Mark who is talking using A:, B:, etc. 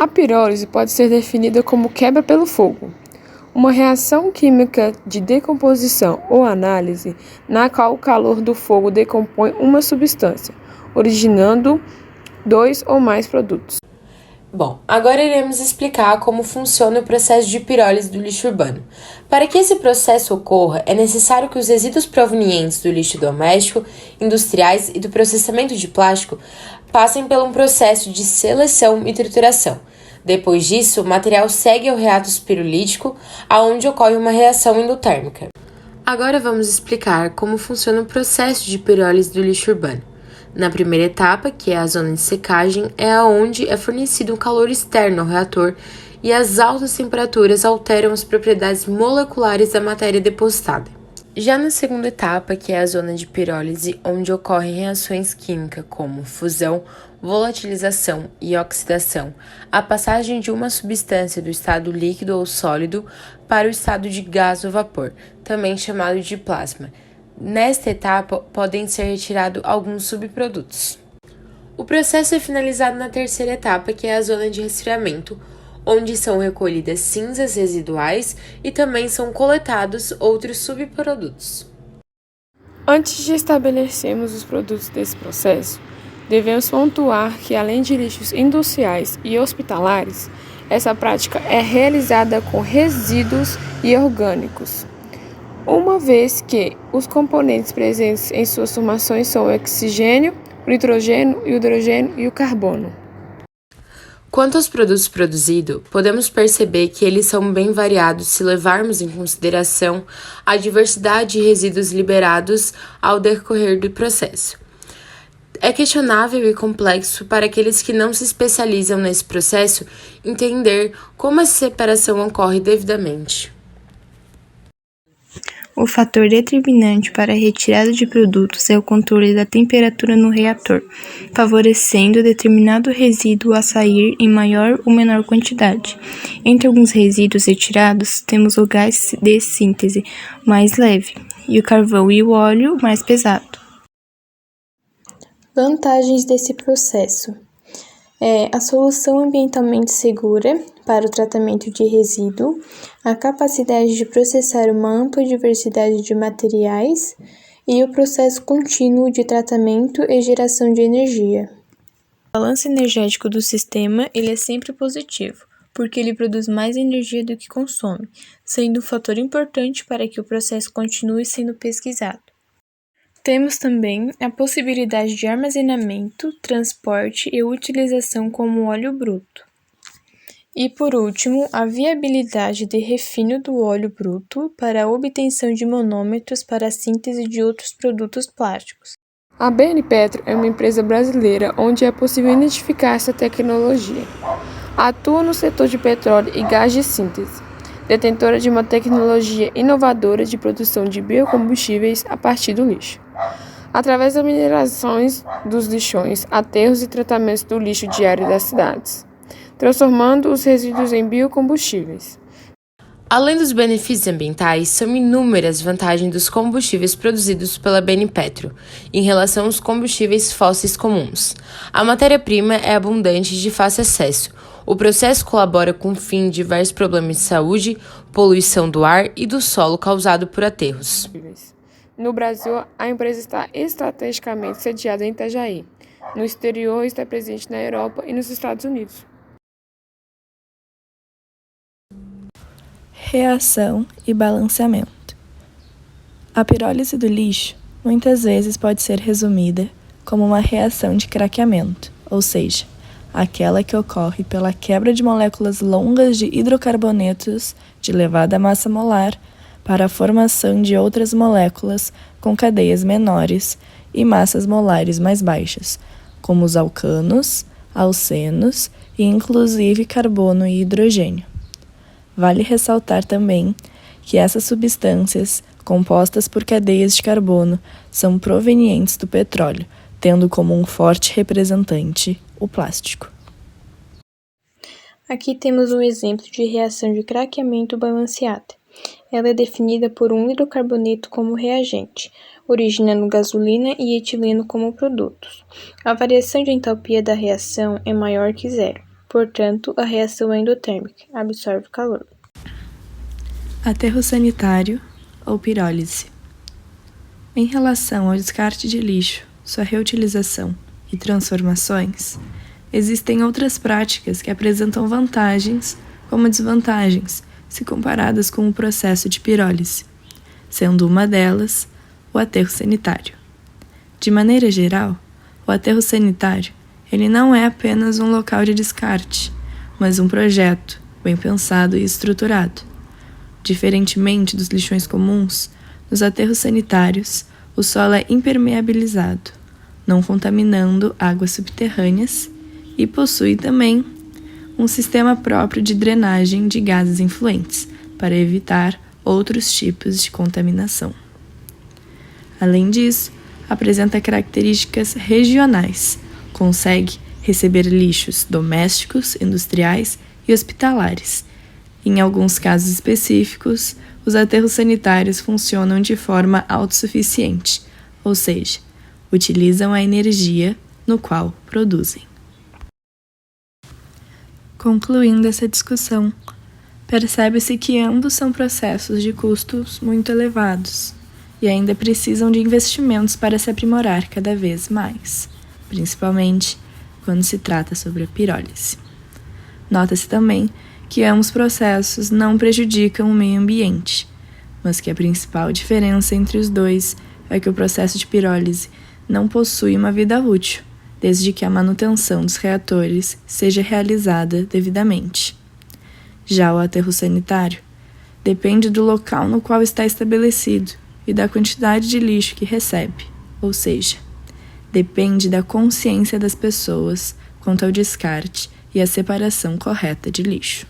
A: A pirólise pode ser definida como quebra pelo fogo, uma reação química de decomposição ou análise na qual o calor do fogo decompõe uma substância, originando dois ou mais produtos.
B: Bom, agora iremos explicar como funciona o processo de pirólise do lixo urbano. Para que esse processo ocorra, é necessário que os resíduos provenientes do lixo doméstico, industriais e do processamento de plástico passem por um processo de seleção e trituração. Depois disso, o material segue ao reato pirolítico, aonde ocorre uma reação endotérmica. Agora vamos explicar como funciona o processo de pirólise do lixo urbano. Na primeira etapa, que é a zona de secagem, é aonde é fornecido um calor externo ao reator e as altas temperaturas alteram as propriedades moleculares da matéria depositada. Já na segunda etapa, que é a zona de pirólise, onde ocorrem reações químicas como fusão, volatilização e oxidação, a passagem de uma substância do estado líquido ou sólido para o estado de gás ou vapor, também chamado de plasma. Nesta etapa, podem ser retirados alguns subprodutos. O processo é finalizado na terceira etapa, que é a zona de resfriamento, onde são recolhidas cinzas residuais e também são coletados outros subprodutos.
A: Antes de estabelecermos os produtos desse processo, devemos pontuar que, além de lixos industriais e hospitalares, essa prática é realizada com resíduos e orgânicos, uma vez que os componentes presentes em suas formações são o oxigênio, o nitrogênio, o hidrogênio e o carbono.
B: Quanto aos produtos produzidos, podemos perceber que eles são bem variados se levarmos em consideração a diversidade de resíduos liberados ao decorrer do processo. É questionável e complexo para aqueles que não se especializam nesse processo entender como essa separação ocorre devidamente.
C: O fator determinante para a retirada de produtos é o controle da temperatura no reator, favorecendo determinado resíduo a sair em maior ou menor quantidade. Entre alguns resíduos retirados, temos o gás de síntese mais leve e o carvão e o óleo mais pesado.
D: Vantagens desse processo a solução ambientalmente segura para o tratamento de resíduo, a capacidade de processar uma ampla diversidade de materiais e o processo contínuo de tratamento e geração de energia.
C: O balanço energético do sistema ele é sempre positivo, porque ele produz mais energia do que consome, sendo um fator importante para que o processo continue sendo pesquisado. Temos também a possibilidade de armazenamento, transporte e utilização como óleo bruto. E, por último, a viabilidade de refino do óleo bruto para a obtenção de monômetros para a síntese de outros produtos plásticos.
A: A BN Petro é uma empresa brasileira onde é possível identificar essa tecnologia. Atua no setor de petróleo e gás de síntese, detentora de uma tecnologia inovadora de produção de biocombustíveis a partir do lixo, através das minerações dos lixões, aterros e tratamentos do lixo diário das cidades, transformando os resíduos em biocombustíveis.
B: Além dos benefícios ambientais, são inúmeras vantagens dos combustíveis produzidos pela BN Petro em relação aos combustíveis fósseis comuns. A matéria-prima é abundante e de fácil acesso. O processo colabora com o fim de diversos problemas de saúde, poluição do ar e do solo causado por aterros.
A: No Brasil, a empresa está estrategicamente sediada em Itajaí. No exterior, está presente na Europa e nos Estados Unidos.
E: Reação e balanceamento. A pirólise do lixo muitas vezes pode ser resumida como uma reação de craqueamento, ou seja, aquela que ocorre pela quebra de moléculas longas de hidrocarbonetos de elevada massa molar para a formação de outras moléculas com cadeias menores e massas molares mais baixas, como os alcanos, alcenos e inclusive carbono e hidrogênio. Vale ressaltar também que essas substâncias, compostas por cadeias de carbono, são provenientes do petróleo, tendo como um forte representante o plástico.
D: Aqui temos um exemplo de reação de craqueamento balanceada. Ela é definida por um hidrocarboneto como reagente, originando gasolina e etileno como produtos. A variação de entalpia da reação é maior que zero. portanto, a reação endotérmica absorve calor.
E: Aterro sanitário ou pirólise. Em relação ao descarte de lixo, sua reutilização e transformações, existem outras práticas que apresentam vantagens como desvantagens se comparadas com o processo de pirólise, sendo uma delas o aterro sanitário. De maneira geral, o aterro sanitário ele não é apenas um local de descarte, mas um projeto bem pensado e estruturado. Diferentemente dos lixões comuns, nos aterros sanitários, o solo é impermeabilizado, não contaminando águas subterrâneas, e possui também um sistema próprio de drenagem de gases influentes, para evitar outros tipos de contaminação. Além disso, apresenta características regionais, consegue receber lixos domésticos, industriais e hospitalares. Em alguns casos específicos, os aterros sanitários funcionam de forma autossuficiente, ou seja, utilizam a energia no qual produzem. Concluindo essa discussão, percebe-se que ambos são processos de custos muito elevados e ainda precisam de investimentos para se aprimorar cada vez mais, principalmente quando se trata sobre a pirólise. Nota-se também que ambos processos não prejudicam o meio ambiente, mas que a principal diferença entre os dois é que o processo de pirólise não possui uma vida útil, desde que a manutenção dos reatores seja realizada devidamente. Já o aterro sanitário depende do local no qual está estabelecido e da quantidade de lixo que recebe, ou seja, depende da consciência das pessoas quanto ao descarte e a separação correta de lixo.